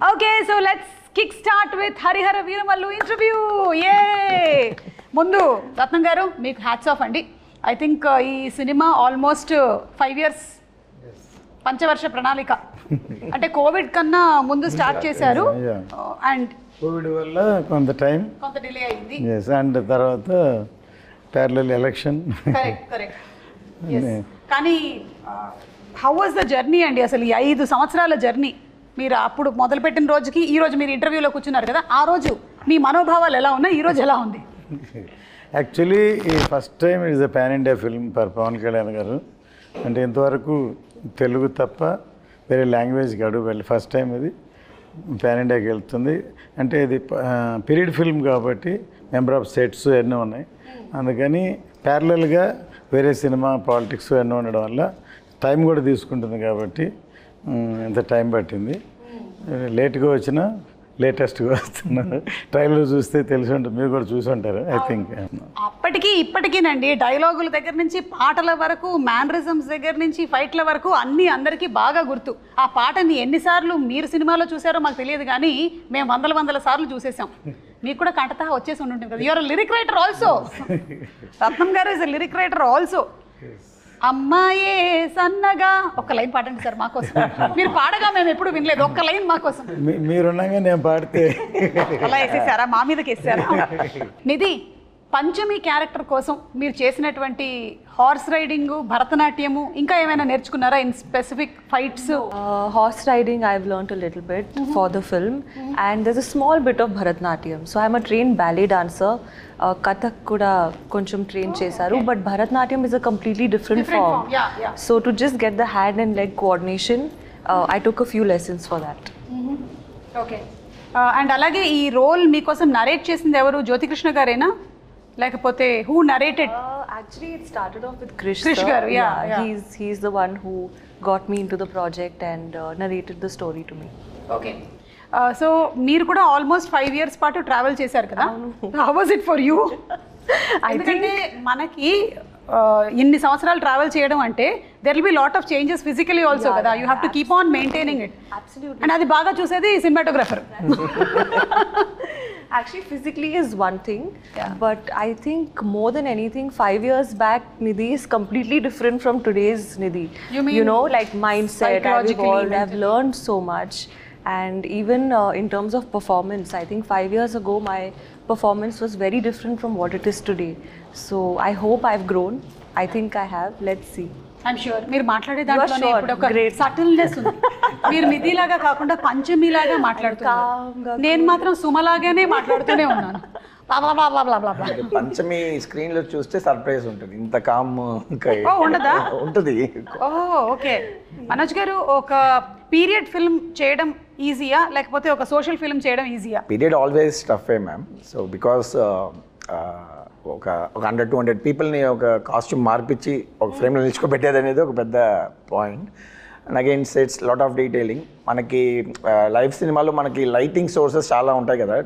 Okay, so let's kickstart with Harihara Veeramallu interview. Yay! ముందు రత్నం గారు మీకు హ్యాట్స్ ఆఫ్ అండి. ఐ థింక్ ఈ సినిమా ఆల్మోస్ట్ 5 years పంచవర్ష ప్రణాళిక అంటే కోవిడ్ కన్నా ముందు స్టార్ట్ చేశారు అండ్ కోవిడ్ వల్ల కొంత డిలే అయింది. అండ్ తర్వాత ప్యారలల్ ఎలక్షన్. కరెక్ట్. కానీ హౌ వాజ్ ద జర్నీ అండి, అసలు ఈ 5 సంవత్సరాల జర్నీ? మీరు అప్పుడు మొదలుపెట్టిన రోజుకి ఈ రోజు మీరు ఇంటర్వ్యూలో కూర్చున్నారు కదా, ఆ రోజు మీ మనోభావాలు ఎలా ఉన్నాయి, ఈ రోజు ఎలా ఉంది? యాక్చువల్లీ ఈ first time it's a pan India film for Pawan Kalyan garu. అంటే ఇంతవరకు తెలుగు తప్ప వేరే లాంగ్వేజ్కి అడుగు వెళ్ళి ఫస్ట్ టైం ఇది పాన్ ఇండియాకి వెళ్తుంది. అంటే ఇది పీరియడ్ ఫిల్మ్ కాబట్టి మెంబర్ ఆఫ్ సెట్స్ ఎన్నో ఉన్నాయి, అందుకని ప్యారలల్గా వేరే సినిమా పాలిటిక్స్ ఎన్నో ఉండడం వల్ల టైం కూడా తీసుకుంటుంది కాబట్టి ఎంత టైం పట్టింది. లేట్గా వచ్చినా లేటెస్ట్గా వస్తున్నారు. ట్రైలర్ చూస్తే తెలిసి ఉంటుంది, మీరు కూడా చూసి ఉంటారు ఐ థింక్. అప్పటికి ఇప్పటికీనండి డైలాగుల దగ్గర నుంచి పాటల వరకు, మ్యానరిజమ్స్ దగ్గర నుంచి ఫైట్ల వరకు అన్నీ అందరికీ బాగా గుర్తు. ఆ పాటని ఎన్నిసార్లు మీరు సినిమాలో చూసారో మాకు తెలియదు, కానీ మేము వందల సార్లు చూసేసాం. మీకు కూడా కంటతా వచ్చేసి ఉంటుంది కదా. You are lyric writer also. Ratnam garu is lyric writer also. అమ్మాయే సన్నగా ఒక్క లైన్ పాడండి సార్ మాకోసం. మీరు పాడగా మేము ఎప్పుడు వినలేదు, ఒక్క లైన్ మాకోసం. మీరున్నాగా నేను పాడితే అలా వేసేసారా, మా మీదకి వేసారా? నిధి, పంచమి క్యారెక్టర్ కోసం మీరు చేసినటువంటి హార్స్ రైడింగ్, భరతనాట్యము, ఇంకా ఏమైనా నేర్చుకున్నారా in specific fights? Horse riding I've learnt a little bit for the film, and there's a small bit of Bharatnatyam. So I'm a trained ballet dancer. Kathak kuda koncham train chesaru, but Bharatnatyam is a completely different form. Yeah. So to just get the hand and leg coordination, I took a few lessons for that. Okay. And అలాగే ఈ role మీకోసం narrate చేసింది ఎవరు? జ్యోతికృష్ణ గారేనా, లేకపోతే who narrated? Actually it started off with Krish garu. Yeah. He's the one who got me into the project and narrated the story to me. Okay. So మీరు కూడా almost 5 years పాటు travel చేశారు కదా. How was it for you? ఎందుకంటే మనకి ఇన్ని సంవత్సరాలు travel చేయడం అంటే there will be lot of changes physically also కదా. You have to keep on maintaining it. And అది బాగా చూసేది cinematographer. Actually, physically is one thing, but I think more than anything, 5 years back, Nidhi is completely different from today's Nidhi. You know, like mindset, I've evolved, I've learned so much. And even in terms of performance, I think 5 years ago, my performance was very different from what it is today. So I hope I've grown. I think I have. Let's see. I'm sure మీరు మాట్లాడే దాంట్లోనే ఇప్పుడు ఒక subtleness ఉంది. మీరు నిధిలాగా కాకుండా పంచమిలాగా మాట్లాడుతున్నారు, నేను మాత్రం సుమలాగానే మాట్లాడుతూనే ఉన్నాను. పంచమి స్క్రీన్ లో చూస్తే సర్ప్రైజ్ ఉంటుంది, ఇంత కామ్ ఉండదా? ఉంటుంది. ఓకే. మనోజ్ గారు, ఒక పీరియడ్ ఫిల్మ్ చేయడం ఈజీయా లేకపోతే ఒక సోషల్ ఫిల్మ్ చేయడం ఈజీయా? Period always tough ma'am. So because ఒక 100-200 పీపుల్ని ఒక కాస్ట్యూమ్ మార్పించి ఒక ఫ్రేమ్లో నిల్చుకోబెట్టేది అనేది ఒక పెద్ద point. And again sets lot of detailing. మనకి లైవ్ సినిమాలో మనకి లైటింగ్ సోర్సెస్ చాలా ఉంటాయి కదా,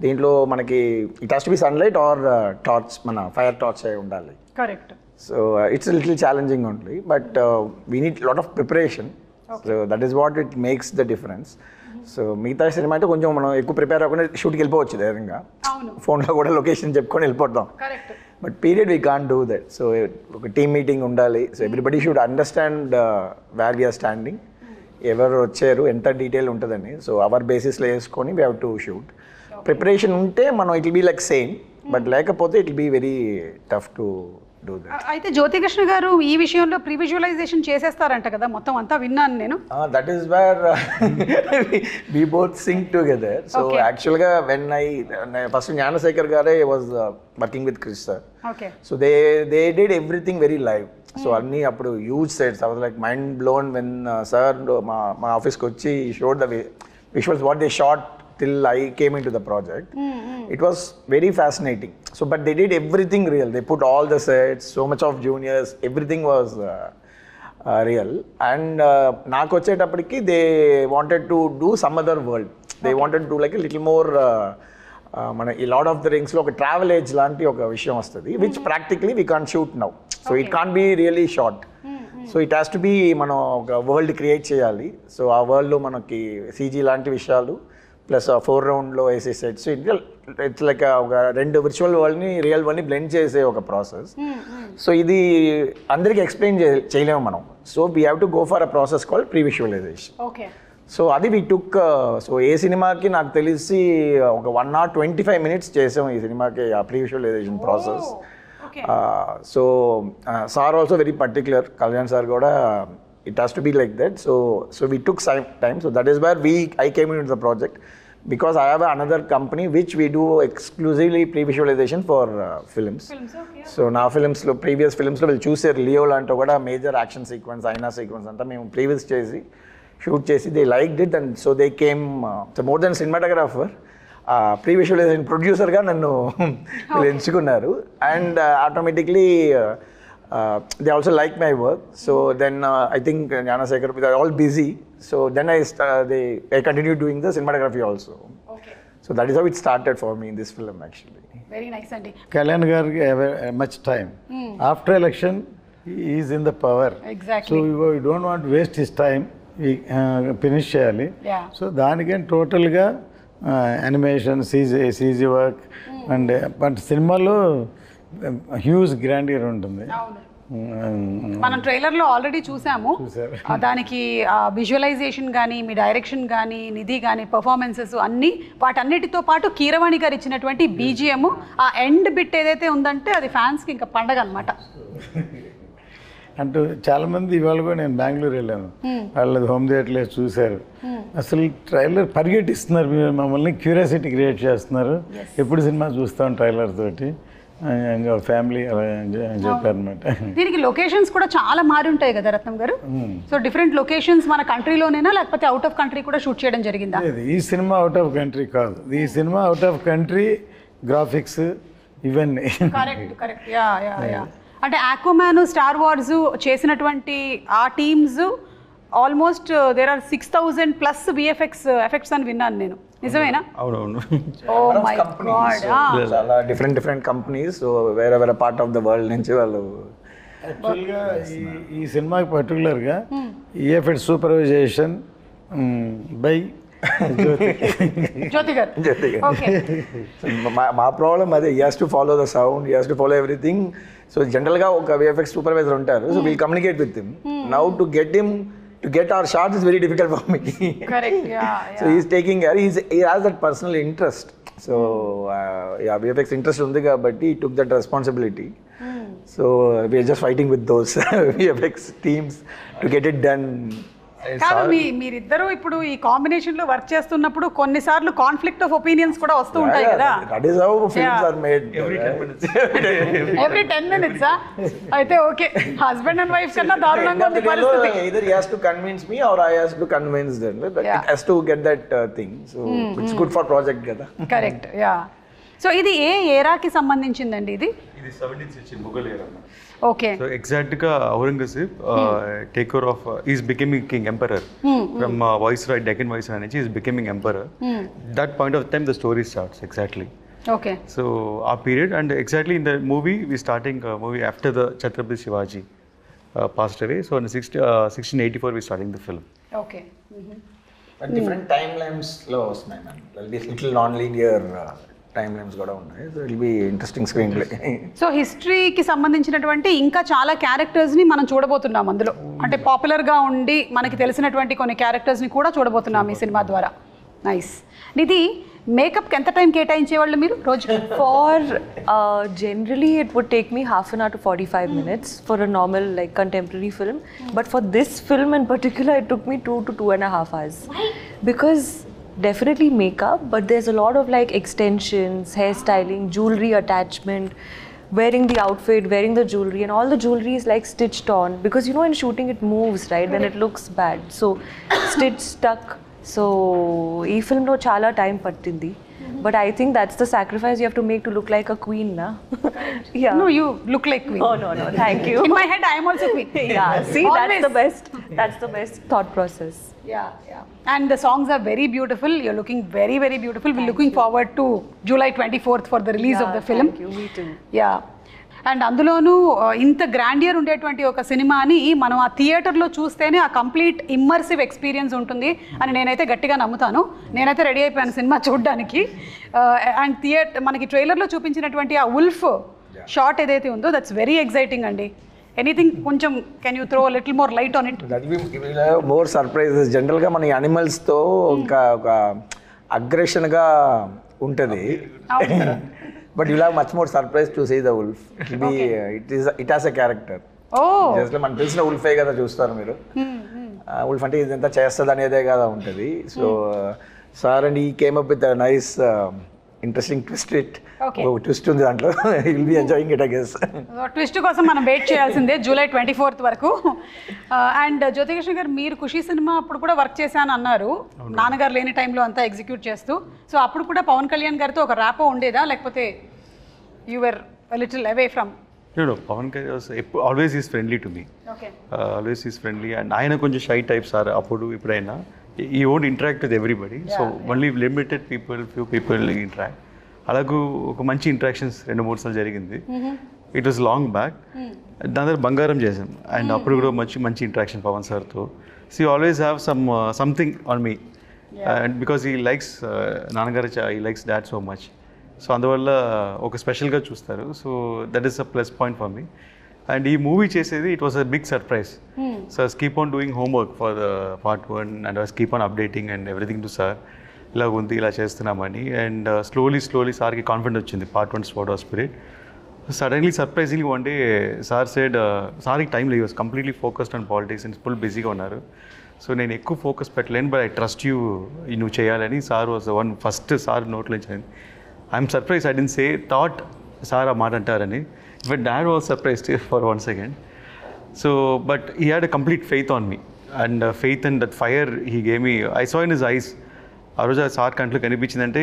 దీంట్లో మనకి it has to be sunlight or torch, మన ఫైర్ టార్చ్ అయి ఉండాలి. Correct. So it's little challenging only, but we need lot of preparation. So that is what it makes the difference. సో మిగతా సినిమా అయితే కొంచెం మనం ఎక్కువ ప్రిపేర్ అవ్వకుండా షూట్కి వెళ్ళిపోవచ్చు ధైర్యంగా, ఫోన్లో కూడా లొకేషన్ చెప్పుకొని వెళ్ళిపోతాం. But period we can't do that. So ఒక టీమ్ మీటింగ్ ఉండాలి. So everybody should understand where we are standing, ఎవరు వచ్చారు, ఎంత డీటెయిల్ ఉంటుందని. సో అవర్ బేసిస్లో వేసుకొని we have to shoot. Preparation ఉంటే మనం it will be like same, but లేకపోతే it will be very tough to do that. అయితే జ్యోతికృష్ణ గారు ఈ విషయంలో ప్రీ విజువలైజేషన్ చేసేస్తారంట కదా, మొత్తం అంతా విన్నాను నేను. That is where we both sync together. So యాక్చువల్గా వెన్ ఐ ఫస్ట్ జ్ఞానశేఖర్ గారే was working with Krish sir. So they did everything very live. So అన్నీ అప్పుడు huge sets. I was like mind blown when sir మా ఆఫీస్కి వచ్చి showed the visuals what they shot till I came into the project. It was very fascinating. So but they did everything real. They put all the sets, so much of juniors, everything was real. And నాకు వచ్చేటప్పటికి they wanted to do some other world. They wanted to do like a little more మన ఈ lord of the రింగ్స్లో ఒక travel age లాంటి ఒక విషయం వస్తుంది, which practically we can't shoot now. So it can't be really short. So it has to be మనం ఒక world create చేయాలి. సో ఆ వరల్డ్లో మనకి సీజీ లాంటి విషయాలు ప్లస్ ఆ 4 రౌండ్లో వేసే సెట్స్, ఇట్స్ లైక్ ఒక 2 విర్చువల్ వరల్డ్ని రియల్ వరల్డ్ని బ్లెండ్ చేసే ఒక ప్రాసెస్. సో ఇది అందరికీ ఎక్స్ప్లెయిన్ చేయలేము మనం. So we have to go for a process called previsualization. So అది వీ టుక్. సో ఏ సినిమాకి నాకు తెలిసి ఒక 1 hour 25 minutes చేసాం ఈ సినిమాకి ఆ pre visualisation process. So sir also very particular, Kalyan sir కూడా it has to be like that. So we took time. So that is where I came in to the project because I have another company which we do exclusively pre-visualization for films. So now films lo previous films lo will choose Leo lanto kuda major action sequence, aina sequence anta mem previous chesi shoot chesi they liked it, and so they came so more than cinematographer, pre-visualization producer ga nannu will enchukunnaru, and automatically they also like my work. So then I think Gnanasekhar, they are all busy, so then I continued doing the cinematography also. So that is how it started for me in this film actually. Very nice andi. Kalyan gariki have much time. After election he is in the power. Exactly. So we don't want to waste his time. We finish cheyali. Yeah. So దానికని టోటల్గా animation CG work and but సినిమాలో huge grandeur ఉంటుంది. మనం ట్రైలర్లో already చూసాము. దానికి visualisation కానీ, మీ direction కానీ, నిధి కానీ, పర్ఫార్మెన్సెస్ అన్నీ, వాటన్నిటితో పాటు కీరవాణి గారు ఇచ్చినటువంటి బీజిఎం, ఆ ఎండ్ బిట్ ఏదైతే ఉందంటే అది ఫ్యాన్స్కి ఇంకా పండగ అనమాట. అంటూ చాలామంది ఇవాళ కూడా నేను బెంగళూరు వెళ్ళాను, వాళ్ళది హోమ్ థియేటర్లో చూశారు. అసలు ట్రైలర్ పరిగెట్టిస్తున్నారు, మీరు మమ్మల్ని క్యూరియాసిటీ క్రియేట్ చేస్తున్నారు, ఎప్పుడు సినిమా చూస్తాం ట్రైలర్ తోటి ఫ్యామిలీ అలా చెప్పారనమాట. దీనికి లొకేషన్స్ కూడా చాలా మారి ఉంటాయి కదా రత్నం గారు. సో డిఫరెంట్ లొకేషన్స్ మన కంట్రీలోనేనా లేకపోతే అవుట్ ఆఫ్ కంట్రీ కూడా షూట్ చేయడం జరిగిందా? ఈ సినిమా అవుట్ ఆఫ్ కంట్రీ కాదు, ఈ cinema out of country graphics ఇవన్నీ. కరెక్ట్. యా అంటే ఆక్వామ్యాన్, స్టార్ వార్స్ చేసినటువంటి ఆ teams almost there are 6,000+ effects అని విన్నాను నేను, నిజమేనా? అవునవును. Oh my god. చాలా డిఫరెంట్ కంపెనీస్, సో వేరే పార్ట్ ఆఫ్ ద వరల్డ్ నుంచి వాళ్ళు. యాక్చువల్గా ఈ సినిమాకి పర్టికులర్గా ఈఎఫ్ఎడ్ సూపర్వైజేషన్ బై జ్యోతి గారు. మా ప్రాబ్లం అదే, he has to follow the sound, he has to follow everything. So జనరల్గా ఒక విఎఫ్ఎక్స్ సూపర్వైజర్ ఉంటారు, so will communicate with him. Now to get our shots is very difficult for me. Correct. Yeah. So he's taking care. He has that personal interest. So VFX interest undi kabatti he took that responsibility. So we are just fighting with those VFX teams to get it done. కాదు, మీరిద్దరూ ఇప్పుడు ఈ combination లో work చేస్తున్నప్పుడు కొన్నిసార్లు conflict of opinions కూడా వస్తూ ఉంటాయి కదా. That is how films are made. Every 10 minutes. అయితే ఓకే, హస్బెండ్ అండ్ వైఫ్ కన్నా దారుణంగా ఉంది పరిస్థితి. Either he has to convince me or I has to convince them. But it has to get that thing. So it's good for project కదా. Correct. Yeah. So ఇది ఏ ఏరాకి సంబంధించిందండి? ఇది 17th century Mughal era. Okay. So exactగా Aurangzeb take over of is becoming king emperor from Viceroy, Deccan Viceroy నుంచి is becoming emperor. That point of time the story starts exactly. Okay. So our period, and exactly in the movie we starting movie after the Chhatrapati Shivaji passed away. So in 1684 we starting the film. Okay. But different timelines లో వస్తున్నాయి man. There'll be little non-linear time lines కూడా ఉన్నాయి. So it will be interesting screen play. So హిస్టరీకి సంబంధించినటువంటి ఇంకా చాలా క్యారెక్టర్స్ని మనం చూడబోతున్నాం అందులో. అంటే పాపులర్గా ఉండి మనకి తెలిసినటువంటి కొన్ని క్యారెక్టర్స్ని కూడా చూడబోతున్నాం ఈ సినిమా ద్వారా. నైస్. నిధి, మేకప్కి ఎంత టైం కేటాయించేవాళ్ళు మీరు రోజుకి? For generally it would take me half an hour to 45 minutes for a normal like contemporary film. But for this film in particular it took me 2 to 2.5 hours. Why? Because definitely makeup, but there's a lot of like extensions, hairstyling, jewelry attachment, wearing the outfit, wearing the jewelry, and all the jewelry is like stitched on, because you know in shooting it moves, right? Then it looks bad. So stitch stuck. So ee film lo chala time pattindi. But I think that's the sacrifice you have to make to look like a queen, na? Yeah. No, you look like queen. Oh no, thank you. In my head I am also queen. Yeah, see, Always. that's the best thought process. Yeah. And the songs are very beautiful. You're looking very, very beautiful. We're looking forward to July 24th for the release of the film. Thank you. Me too. Yeah. And అందులోనూ ఇంత grandeur ఉండేటువంటి ఒక సినిమాని మనం ఆ థియేటర్లో చూస్తేనే ఆ కంప్లీట్ ఇమ్మర్సివ్ ఎక్స్పీరియన్స్ ఉంటుంది అని నేనైతే గట్టిగా నమ్ముతాను. నేనైతే రెడీ అయిపోయాను సినిమా చూడడానికి. అండ్ మనకి ట్రైలర్లో చూపించినటువంటి ఆ ఉల్ఫ్ షాట్ ఏదైతే ఉందో దట్స్ వెరీ ఎక్సైటింగ్ అండి. ఎనీథింగ్ కొంచెం can you throw little more light on it? More surprises. జనరల్గా మన యానిమల్స్తో ఇంకా ఒక అగ్రెషన్గా ఉంటుంది, but you have much more surprise to see the wolf. It has a character. Just మనకు తెలిసిన ఉల్ఫే కదా చూస్తారు మీరు. ఉల్ఫ్ అంటే ఇదంతా చేస్తుంది అనేదే కదా ఉంటుంది. సో సార్ అండ్ ఈ came up with nice interesting twist ఉంది దాంట్లో. Will be enjoying it I guess. Twist కోసం మనం వెయిట్ చేయాల్సిందే జూలై 24th వరకు. అండ్ జ్యోతికృష్ణ గారు, మీరు ఖుషి సినిమా అప్పుడు కూడా వర్క్ చేశాను అన్నారు, నాన్నగారు లేని టైంలో అంతా ఎగ్జిక్యూట్ చేస్తూ. సో అప్పుడు కూడా పవన్ కళ్యాణ్ గారితో ఒక ర్యాపో ఉండేదా, లేకపోతే you were little away from? No, Pawan Kalyan was always is friendly to me. Okay. Always is friendly, and ఆయన కొంచెం షై టైప్స్ ఆర్ అప్పుడు ఇప్పుడైనా. He won't interact with everybody, so only limited people, few people interact. అలాగూ ఒక మంచి interactions 2-3 సార్లు జరిగింది. It was long back. దాని దగ్గర బంగారం చేసాం, అండ్ అప్పుడు కూడా మంచి ఇంట్రాక్షన్ పవన్ సార్తో. So always have something on me, and because he likes నాన్నగారు, he likes dad so much. So అందువల్ల ఒక స్పెషల్గా చూస్తారు. So that is a plus point for me. And ఈ మూవీ చేసేది it was a big surprise. So I keep on doing homework for the part 1 and I keep on updating and everything to sir. ఇలా ఉంది, ఇలా చేస్తున్నామని. And slowly సార్కి confident వచ్చింది part 1 spot of spirit. Suddenly surprisingly one day sir said, సార్కి time లేదు, completely focused on politics and full బిజీగా ఉన్నారు. సో నేను ఎక్కువ ఫోకస్ పెట్టలేను, బట్ ఐ ట్రస్ట్ యూ, నువ్వు చేయాలని. Sir was one first sir నోట్లో నుంచి. I'm surprise, I didn't say thought sir ఆ మాట అంటారని, but dad was surprised for 1 second. So but he had a complete faith on me, and faith and that fire he gave me. I saw in his eyes. ఆ రోజు ఆ sir కంట్లో కనిపించిందంటే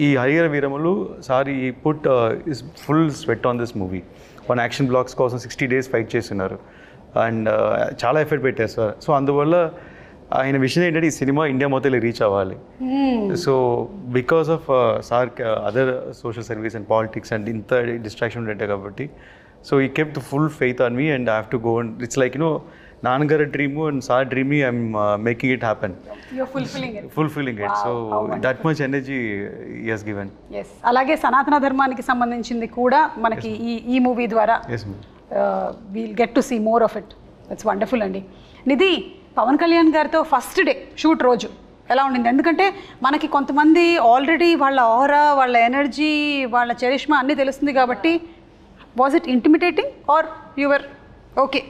ఈ Harihara వీరములు sir ఈ put is full sweat on this movie. 1 action blocks కోసం 60 days fight చేస్తున్నారు, and చాలా effort పెట్టారు సార్. సో అందువల్ల ఆయన విషయం ఏంటంటే ఈ సినిమా ఇండియా మొత్తం రీచ్ అవ్వాలి. So because of sir other social service and politics and ఇంత డిస్ట్రాక్షన్ ఉండే కాబట్టి, సో ఈ kept full faith on me and I have to go. And it's like నాన్నగారి dream and sir dream, I'm making it happen, fulfilling it. So that much energy he has given. అలాగే సనాతన ధర్మానికి సంబంధించింది కూడా మనకి ఈ movie ద్వారా we'll get to see more of it. That's wonderful అండి. నిధి, పవన్ కళ్యాణ్ గారితో ఫస్ట్ డే షూట్ రోజు ఎలా ఉండింది? ఎందుకంటే మనకి కొంతమంది ఆల్రెడీ వాళ్ళ ఆరా, వాళ్ళ ఎనర్జీ, వాళ్ళ చరిష్మా అన్నీ తెలుస్తుంది కాబట్టి, was it intimidating or your okay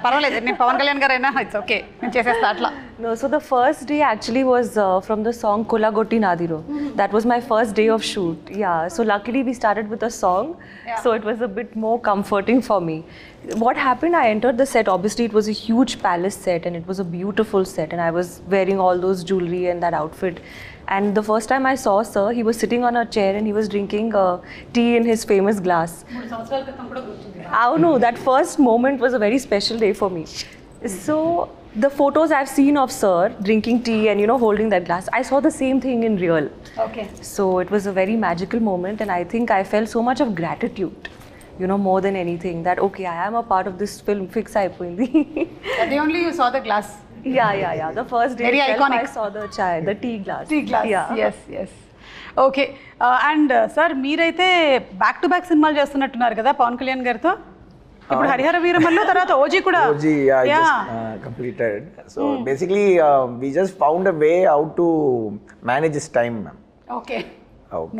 పర్వాలేదు నేను పవన్ కళ్యాణ్ గారు అయినా ఇట్స్ ఓకే నేను చేసేస్తా అట్లా? No, so the first day actually was from the song Kolagotti Nadiro. That was my first day of shoot. Yeah, so luckily we started with a song, so it was a bit more comforting for me. What happened, I entered the set, obviously it was a huge palace set and it was a beautiful set, and I was wearing all those jewelry and that outfit. And the first time I saw sir, he was sitting on a chair and he was drinking tea in his famous glass. Oh no, that first moment was a very special day for me. So the photos I've seen of sir drinking tea and holding that glass, I saw the same thing in real. Okay. So it was a very magical moment, and I think I felt so much of gratitude, more than anything, that okay, I am a part of this film. Fix అయిపోయింది. The only you saw the glass. Yeah. The first day Very itself, iconic. I saw the chai, the tea glass. Yeah. Yes. Okay. And sir మీరైతే back to back సినిమాలు చేస్తున్నట్టున్నారు కదా పవన్ కళ్యాణ్ గారితో. ఇప్పుడు హరిహర వీరమల్లు తర్వాత OG కూడా. OG completed. So basically we just found a way how to manage his time, ma'am. Okay.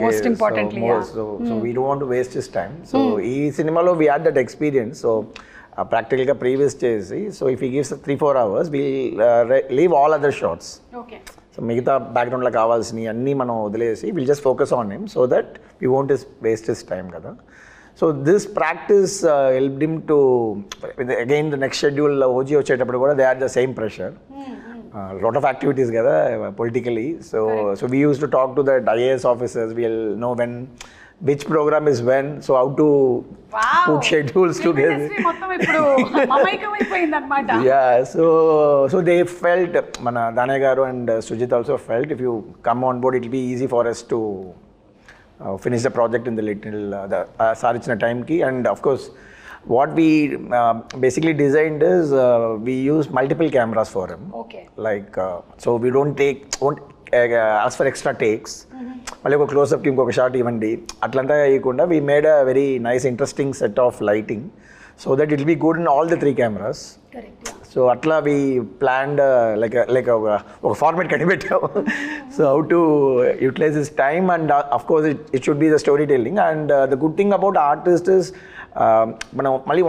Most importantly, so we don't want to waste his time. So ఈ సినిమాలో we had that experience. So ప్రాక్టికల్గా previous చేసి, so if he gives 3-4 hours we'll leave all other shots. Okay. So మిగతా బ్యాక్గ్రౌండ్లో కావాల్సినవి అన్నీ మనం వదిలేసి will just focus on him so that we won't waste his time కదా. So this practice helped him to again the next schedule OG వచ్చేటప్పుడు కూడా they are the same pressure, lot of activities కదా politically. So we use to talk to that IAS officers, wheel no when which program is when, so how to put schedules together. మొత్తం ఇప్పుడు మమైకమైపోయింది అన్నమాట. Yeah, so they felt, Danaya garu and Sujit also felt, if you come on board it will be easy for us to finish the project in the little sir ఇచ్చిన టైంకి. And of course what we basically designed is we use multiple cameras for him. Okay. Like so we won't ask for extra takes. మళ్ళీ ఒక క్లోజ్అప్కి ఇంకొక shot ఇవ్వండి అట్లంతా వేయకుండా we made a very nice interesting set of lighting so that it will be good in all the 3 cameras. Correct. So అట్లా we planned like ఒక format కనిపెట్టాము. So how to utilize this time and of course it should be the story telling. And the good thing about artist is మనం మళ్ళీ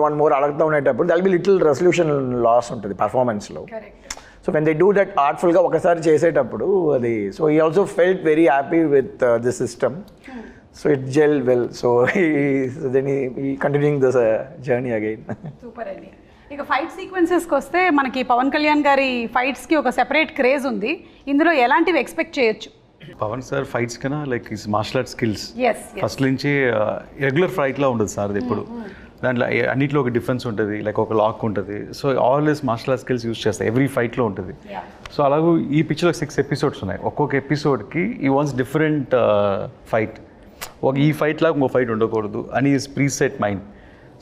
one more అడుగుతూ ఉండేటప్పుడు there'll be little resolution loss ఉంటుంది పర్ఫార్మెన్స్లో. So when they do that ఆర్ట్ఫుల్గా ఒకసారి చేసేటప్పుడు అది సో ఈ also felt very happy with this system. So it gelled well. So then he continuing this journey again. Super అండి. ఇక ఫైట్ సీక్వెన్సెస్కి వస్తే మనకి పవన్ కళ్యాణ్ గారి ఫైట్స్కి ఒక సెపరేట్ క్రేజ్ ఉంది. ఇందులో ఎలాంటివి ఎక్స్పెక్ట్ చేయొచ్చు? పవన్ సార్ ఫైట్స్ కన్నా like his martial art skills Yes. First నుంచి రెగ్యులర్ ఫైట్లా ఉండదు సార్ ఇప్పుడు. దాంట్లో అన్నిట్లో ఒక డిఫరెన్స్ ఉంటుంది, లైక్ ఒక లాక్ ఉంటుంది. So always martial art skills use చేస్తాయి, ఎవ్రీ ఫైట్లో ఉంటుంది. సో అలాగే ఈ పిక్చర్లో 6 ఎపిసోడ్స్ ఉన్నాయి. ఒక్కొక్క ఎపిసోడ్కి ఈ వాన్స్ డిఫరెంట్ ఫైట్. ఈ ఫైట్ లాగా ఇంకో ఫైట్ ఉండకూడదు అని ప్రీ సెట్ మైండ్.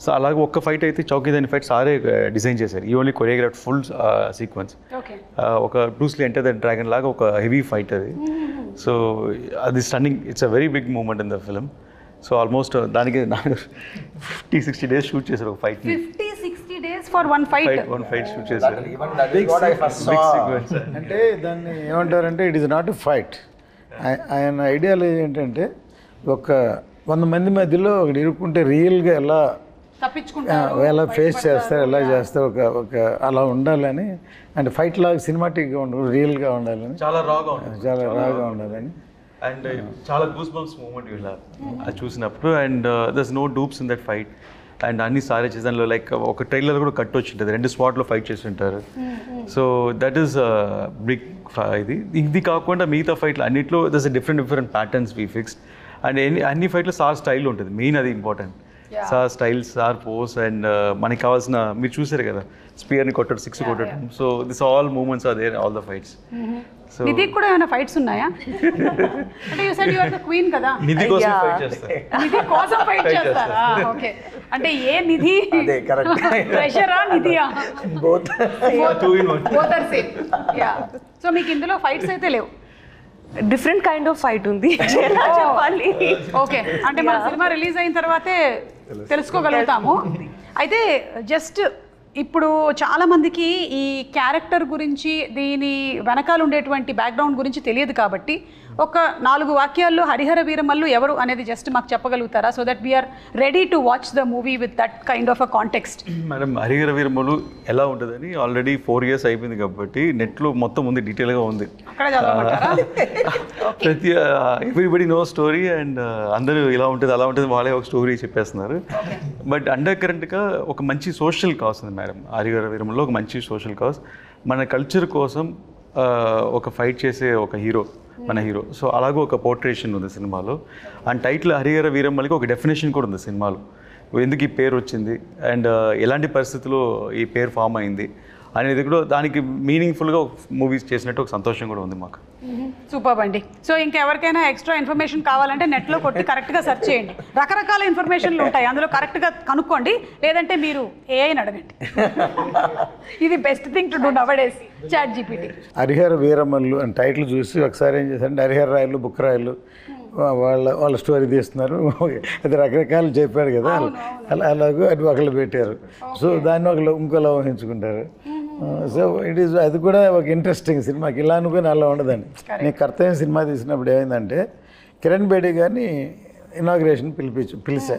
సో అలాగే ఒక్క ఫైట్ అయితే చౌకీదాని ఫైట్ సారే డిజైన్ చేశారు. ఈ ఓన్లీ కొరియోగ్రాఫ్ ఫుల్ సీక్వెన్స్. ఒక బ్రూస్లీ ఎంటర్ ద డ్రాగన్ లాగా ఒక హెవీ ఫైట్ అది. సో అది stunning, it's a very big moment in the film. So almost దానికి 50-60 days షూట్ చేశారు ఒక ఫైట్. 50-60 days for one fight. One fight shoot చేశారు. అంటే దాన్ని ఏమంటారంటే it is not a fight. ఆయన ఐడియాలజీ ఏంటంటే ఒక 100 మంది మధ్యలో ఒకటి ఇరుక్కుంటే రియల్గా ఎలా ఎలా ఫేస్ చేస్తారు, ఎలా చేస్తారు, ఒక అలా ఉండాలని. అంటే ఫైట్ లాగా సినిమాటిక్గా ఉండదు, రియల్గా ఉండాలని, చాలా రాగా ఉండాలని. అండ్ చాలా గూస్ బంప్స్ మూమెంట్ ఇలా అది చూసినప్పుడు. And there's no dupes in that fight. And అన్ని సారే చేసి దానిలో లైక్ ఒక ట్రైలర్ కూడా కట్ వచ్చి ఉంటుంది, 2 స్పాట్లో ఫైట్ చేసి ఉంటారు. So that is big. ఇది కాకుండా మిగతా ఫైట్లు అన్నింటిలో there's different patterns we fixed. And అన్ని ఫైట్లో సార్ స్టైల్ ఉంటుంది, మెయిన్ అది important. Sir style, sir pose. And మనకి కావాల్సిన మీరు చూసారు కదా స్పియర్ని కొట్టడం, 6 కొట్టడం. So this all moments are there all the fights. So Nidhi కూడా ఏమైనా ఫైట్స్ ఉన్నాయా? అంటే you said you are the queen కదా, నిధి కోసం ఫైట్ చేస్తారు. నిధి కోసం ఫైట్ చేస్తారా? ఓకే. అంటే ఏ నిధి? అదే కరెక్ట్. ప్రెషరా నిధియా? Both are same. Yeah. So మీకు ఇందులో ఫైట్స్ అయితే లేవు? డిఫరెంట్ కైండ్ ఆఫ్ ఫైట్ ఉంది చెప్పాలి. ఓకే. అంటే మన సినిమా రిలీజ్ అయిన తర్వాతే తెలుసుకోగలుగుతాము. అయితే జస్ట్ ఇప్పుడు చాలామందికి ఈ క్యారెక్టర్ గురించి, దీని వెనకాల ఉండేటువంటి బ్యాక్గ్రౌండ్ గురించి తెలియదు కాబట్టి ఒక 4 వాక్యాల్లో హరిహర వీరమల్లు ఎవరు అనేది జస్ట్ మాకు చెప్పగలుగుతారా? So that we're ready to watch the movie with that kind of a context. Madam Harihara Veeramallu ఎలా ఉంటుందని ఆల్రెడీ 4 years అయిపోయింది కాబట్టి నెట్లో మొత్తం ఉంది, డీటెయిల్గా ఉంది. అక్కడ చదవమంటారా? ప్రతి ఎవ్రీబడి నో స్టోరీ. అండ్ అందరూ ఇలా ఉంటుంది అలా ఉంటుంది వాళ్ళే ఒక స్టోరీ చెప్పేస్తున్నారు. బట్ అండర్ కరెంట్గా ఒక మంచి సోషల్ కాజ్ ఉంది మేడం హరిహర వీరమల్లులో. ఒక మంచి సోషల్ కాజ్, మన కల్చర్ కోసం ఒక ఫైట్ చేసే ఒక హీరో మన హీరో. సో అలాగే ఒక పోర్ట్రేషన్ ఉంది సినిమాలో. అండ్ టైటిల్ హరిహర వీరమల్లికి ఒక డెఫినేషన్ కూడా ఉంది సినిమాలో, ఎందుకు ఈ పేరు వచ్చింది అండ్ ఎలాంటి పరిస్థితుల్లో ఈ పేరు ఫామ్ అయింది అనేది కూడా దానికి మీనింగ్ఫుల్గా మూవీస్ చేసినట్టు ఒక సంతోషం కూడా ఉంది మాకు. సూపర్ అండి. సో ఇంకెవరికైనా ఎక్స్ట్రా ఇన్ఫర్మేషన్ కావాలంటే నెట్లో కొట్టి కరెక్ట్గా సెర్చ్ చేయండి. రకరకాల ఇన్ఫర్మేషన్లు ఉంటాయి, అందులో కరెక్ట్గా కనుక్కోండి. లేదంటే మీరు ఏఐని అడగండి. ఇది best thing to do nowadays, ChatGPT. Harihara Veeramallu అని టైటిల్ చూసి ఒకసారి ఏం చేశారంటే హరిహర రాయలు, బుక్ రాయలు వాళ్ళ స్టోరీ తీస్తున్నారు. అది రకరకాలు చెప్పారు కదా, అలాగూ అది ఒకళ్ళు పెట్టారు. సో దాన్ని ఒకళ్ళు ఇంకోలా ఊహించుకుంటారు. సో ఇట్ ఈస్ అది కూడా ఒక ఇంట్రెస్టింగ్ సినిమాకి. ఇలా అనుకుని అలా ఉండదండి. నేను కర్తవ్యం సినిమా తీసినప్పుడు ఏమైందంటే కిరణ్ బేడి గారిని ఇనాగ్రేషన్ పిలిచా.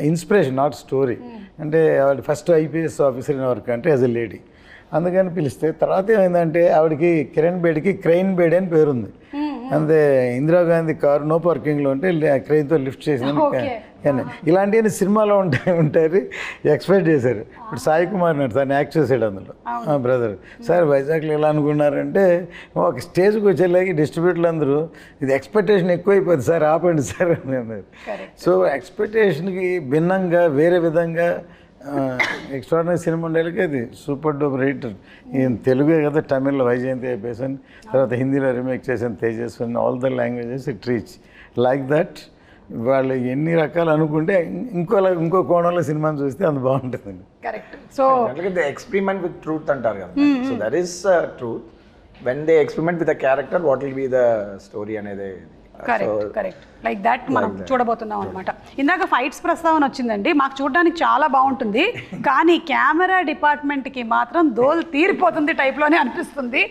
Inspiration not story. అంటే ఆవిడ first IPS officer in work అంటే యాజ్ ఎ లేడీ, అందుకని పిలిస్తే తర్వాత ఏమైందంటే ఆవిడకి కిరణ్ బేడికి క్రెయిన్ బేడి అని పేరుంది. అంతే ఇందిరాగాంధీ కారు నో పార్కింగ్లో ఉంటే క్రెయిన్తో లిఫ్ట్ చేసిన ఇలాంటివన్నీ సినిమాలో ఉంటారు ఎక్స్పెక్ట్ చేశారు. ఇప్పుడు సాయి కుమార్ నాడు తను యాక్ట్ చేసాడు అందులో బ్రదర్. సార్ వైజాగ్లో ఎలా అనుకున్నారంటే ఒక స్టేజ్కి వచ్చేలాగి డిస్ట్రిబ్యూటర్లు అందరూ ఇది ఎక్స్పెక్టేషన్ ఎక్కువైపోతుంది సార్, ఆపండి సార్ అని అన్నారు. సో ఎక్స్పెక్టేషన్కి భిన్నంగా వేరే విధంగా ఎక్స్ట్రాడినరీ సినిమా ఉండేకి అది సూపర్ డూపర్ హిట్. ఈయన తెలుగే కదా, తమిళ్లో వైజయంతి అయిపోయాను, తర్వాత హిందీలో రీమేక్ చేసాను Tejaswi, all the languages it reach like that. వాళ్ళు ఎన్ని రకాలు అనుకుంటే ఇంకో కోణంలో సినిమాని చూస్తే అంత బాగుంటుందండి. Correct. So they experiment with truth అంటారు కదా, so that is truth. When they experiment with the character what will be the story అనేది. కరెక్ట్ లైక్ దట్ మనం చూడబోతున్నాం అనమాట. ఇందాక ఫైట్స్ ప్రస్తావన వచ్చిందండి, మాకు చూడడానికి చాలా బాగుంటుంది, కానీ కెమెరా డిపార్ట్మెంట్కి మాత్రం దోలు తీరిపోతుంది టైప్లోనే అనిపిస్తుంది.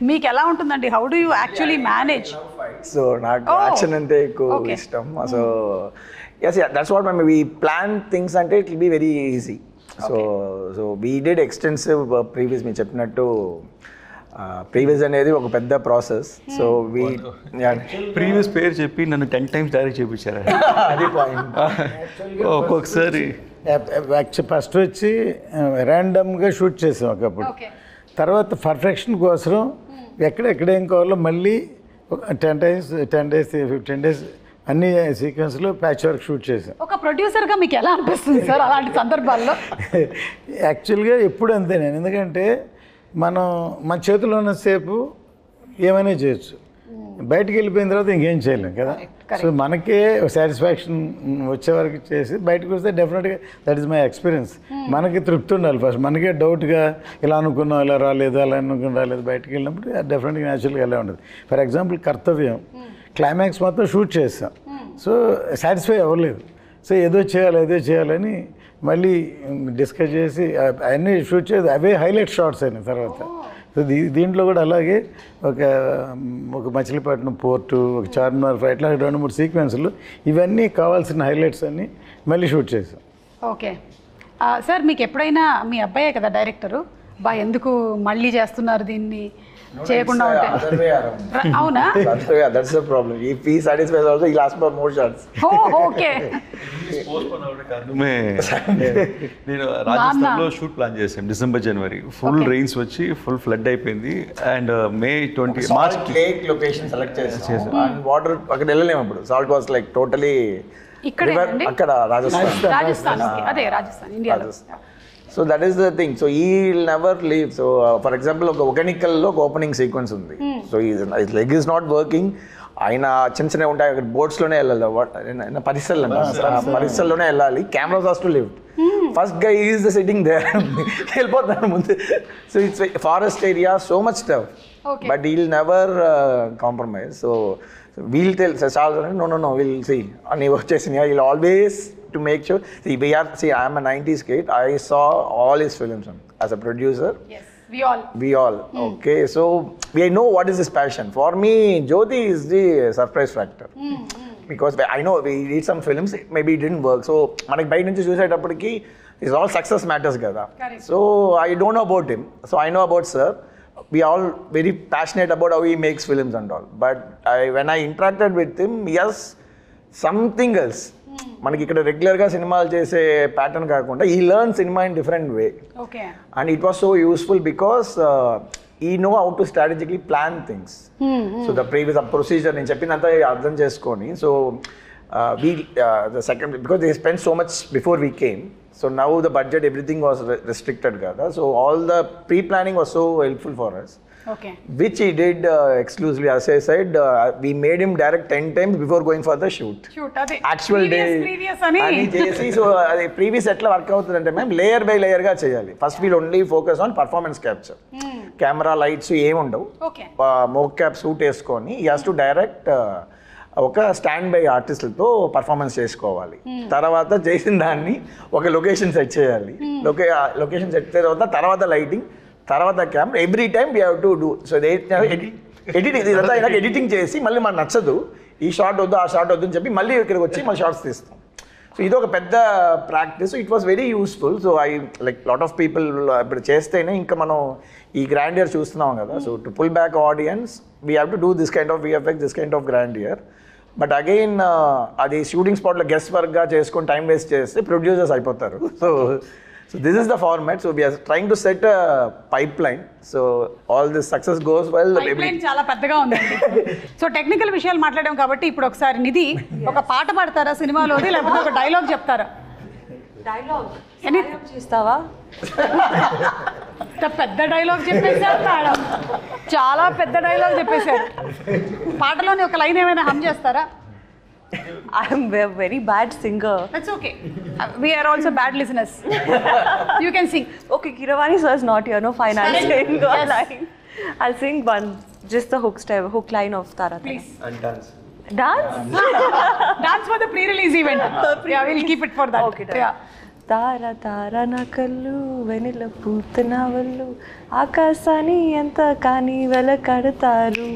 మీకు ఎలా ఉంటుందండి? How do you actually manage? So నాకు యాక్షన్ అంటే ఎక్కువ ఇష్టం. So yes, that's what we plan things అంటే it will be very easy. So we did extensive previous, మీరు చెప్పినట్టు ప్రీవియస్ అనేది ఒక పెద్ద ప్రాసెస్. సో ప్రీవియస్ పేరు చెప్పి నన్ను 10 times డైరెక్ట్ చేయించారు. అది పాయింట్. ఒక్కొక్కసారి ఫస్ట్ వచ్చి ర్యాండమ్గా షూట్ చేసాం ఒకప్పుడు, తర్వాత పర్ఫెక్షన్ కోసం ఎక్కడేం కావాలో మళ్ళీ 10 days 15 days అన్ని సీక్వెన్స్లో ప్యాచ్ వర్క్ షూట్ చేసాం. ఒక ప్రొడ్యూసర్గా మీకు ఎలా అనిపిస్తుంది సార్ అలాంటి సందర్భాల్లో? యాక్చువల్గా ఎప్పుడు అంతే నేను, ఎందుకంటే మనం మన చేతిలో ఉన్నసేపు ఏమైనా చేయొచ్చు, బయటికి వెళ్ళిపోయిన తర్వాత ఇంకేం చేయలేం కదా. సో మనకే సాటిస్ఫాక్షన్ వచ్చే వరకు చేసి బయటకు వస్తే డెఫినెట్గా దట్ ఈస్ మై ఎక్స్పీరియన్స్. మనకి తృప్తి ఉండాలి ఫస్ట్, మనకే డౌట్గా ఇలా అనుకున్నాం ఇలా రాలేదు అలా అనుకుని రాలేదు, బయటకు వెళ్ళినప్పుడు డెఫినెట్గా న్యాచురల్గా ఎలా ఉండదు. ఫర్ ఎగ్జాంపుల్ కర్తవ్యం క్లైమాక్స్ మొత్తం షూట్ చేస్తాం, సో సాటిస్ఫై అవ్వలేదు, సో ఏదో చేయాలని మళ్ళీ డిస్కస్ చేసి అవన్నీ షూట్ చేసి అవే హైలైట్ షాట్స్ అయినాయి తర్వాత. సో దీంట్లో కూడా అలాగే ఒక మచిలీపట్నం పోర్టు, ఒక చార్మినార్ ఫైట్, ఇట్లా 2-3 సీక్వెన్స్లు ఇవన్నీ కావాల్సిన హైలైట్స్ అన్నీ మళ్ళీ షూట్ చేసాం. ఓకే సార్, మీకు ఎప్పుడైనా మీ అబ్బాయే కదా డైరెక్టరు, ఎందుకు మళ్ళీ చేస్తున్నారు దీన్ని చేయకుండా ఉంటే? అవునా? That's the problem. If he satisfies also, he'll ask for more shots. Okay. నేను రాజస్థాన్లో షూట్ ప్లాన్ చేశాను December January, ఫుల్ రెయిన్స్ వచ్చి ఫుల్ ఫ్లడ్ అయిపోయింది. And May 20 March lake location select చేసాం. అండ్ వాటర్ అక్కడ వెళ్ళలేము అప్పుడు, సాల్ట్ వాస్ లైక్ టోటలీ అక్కడ రాజస్థాన్, అదే రాజస్థాన్, ఇండియాలో. So that is the thing. So ఈ will never leave. So for example ఒక ఒకెనికల్లో ఒక ఓపెనింగ్ సీక్వెన్స్ ఉంది, so leg is not working, ఆయన చిన్న ఉంటాయి అక్కడ బోట్స్లోనే వెళ్ళాలి, పరిసరలోనే వెళ్ళాలి, cameras has to live. First guy is the sitting there, వెళ్ళిపోతాను ముందు. So it's forest area, so much tough, but he will never compromise. So we'll tell no will see అని వచ్చేసి we'll always to make sure, I am a 90s kid, I saw all his films as a producer. Yes, we all okay, so we know what is his passion. For me, Jyoti is the surprise factor. Because I know we did some films, maybe it didn't work, so manak bhai nunchi chusettappudiki is all success matters kada. So I don't know about him, so I know about sir. We all very passionate about how he makes films and all, but when I interacted with him, yes, something else. మనకి ఇక్కడ రెగ్యులర్గా సినిమాలు చేసే pattern కాకుండా ఈ learn cinema in different way. Okay. And it was so useful because ఈ know how to strategically plan things. So the previous procedure నేను చెప్పినంత అర్థం చేసుకొని, so the second because they spend so much before we came, so now the budget everything was restricted కదా, so all the pre planning was so helpful for us. Okay. Which he did exclusively, as I said, we made him direct 10 times before going for the shoot. Actual previous ani chesi. So previous etla work avutundante ma'am, layer by layer ga cheyali. First we'll only focus on performance capture, camera lights em undavu. Okay. Mocap suit esకొని he has to direct ఒక stand by ఆర్టిస్టులతో performance చేసుకోవాలి. తర్వాత చేసిన దాన్ని ఒక location set చేయాలి, location set తర్వాత lighting, తర్వాత camera, every time we have to do. So editing ఇదంతా అయినాక ఎడిటింగ్ చేసి మళ్ళీ మనకు నచ్చదు, ఈ షార్ట్ వద్దు ఆ షార్ట్ వద్దు అని చెప్పి మళ్ళీ ఇక్కడికి వచ్చి మళ్ళీ షార్ట్స్ తీస్తాం. సో ఇది ఒక పెద్ద practice. It was very useful. So I like lot of people ఇప్పుడు చేస్తేనే ఇంకా మనం ఈ గ్రాండియర్ చూస్తున్నాం కదా. So to pull back audience we have to do this kind of VFX, this kind of grandeur. But again అది shooting స్పాట్లో guest వర్క్గా చేసుకొని టైం వేస్ట్ చేస్తే ప్రొడ్యూసర్స్ అయిపోతారు. So this is the format. So we are trying to set a pipeline. So all this success goes well. Pipeline చాలా పెద్దగా ఉందండి. So technical విషయాలు మాట్లాడాం కాబట్టి ఇప్పుడు ఒకసారి నిధి ఒక పాట పాడతారా సినిమాలోది, లేకపోతే ఒక డైలాగ్ చెప్తారా? డైలాగ్ చేస్తావా? పెద్ద డైలాగ్ చెప్పేశారు మేడం, చాలా పెద్ద డైలాగ్ చెప్పేశారు. పాటలోని ఒక లైన్ ఏమైనా హమ్ చేస్తారా? I'm a very bad singer. That's okay. We are also bad listeners. You can sing. Okay, Kiravani sir is not here. No fine. I'll Correct. sing a Yes. line. I'll sing one, just the hook line of Tara Tara. Please. And dance. Dance? Dance for the pre-release event. Yeah, we'll keep it for that. Okay, done. Yeah. తార తార నా కళ్ళు వెనిల పూతన వల్లు ఆకాశాన్ని ఎంత కానీ వెలకడతారు.